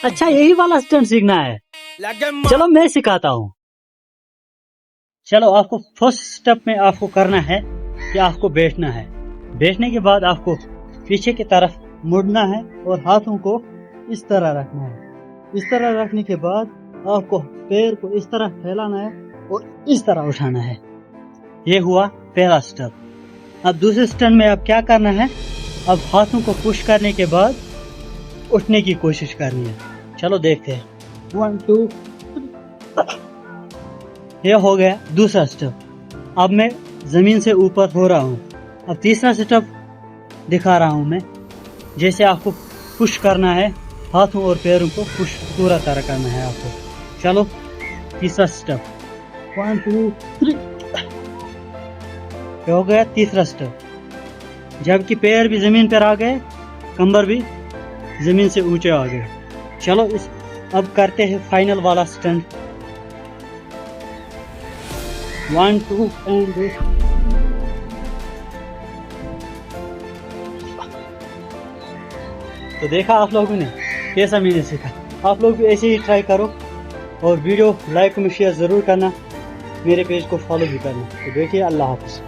अच्छा यही वाला स्टंट सीखना है, चलो मैं सिखाता हूँ। चलो आपको फर्स्ट स्टेप में आपको करना है कि आपको बैठना है। बैठने के बाद आपको पीछे की तरफ मुड़ना है और हाथों को इस तरह रखना है। इस तरह रखने के बाद आपको पैर को इस तरह फैलाना है और इस तरह उठाना है। ये हुआ पहला स्टेप। अब दूसरे स्टेप में अब क्या करना है, अब हाथों को पुश करने के बाद उठने की कोशिश करनी है। चलो देखते हैं, 1 2 ये हो गया दूसरा स्टेप। अब मैं जमीन से ऊपर हो रहा हूँ। अब तीसरा स्टेप दिखा रहा हूँ मैं। जैसे आपको पुश करना है, हाथों और पैरों को पुश पूरा तरह करना है आपको। चलो तीसरा स्टेप, 1 2 3 ये हो गया तीसरा स्टेप। जबकि पैर भी जमीन पर आ गए, कमर भी जमीन से ऊंचे आ गए। चलो इस अब करते हैं फाइनल वाला स्टंट, 1 2 एंड तो देखा आप लोगों ने कैसा मैंने सीखा। आप लोग भी ऐसे ही ट्राई करो और वीडियो लाइक में शेयर ज़रूर करना, मेरे पेज को फॉलो भी करना। तो देखिए, अल्लाह हाफ़िज़।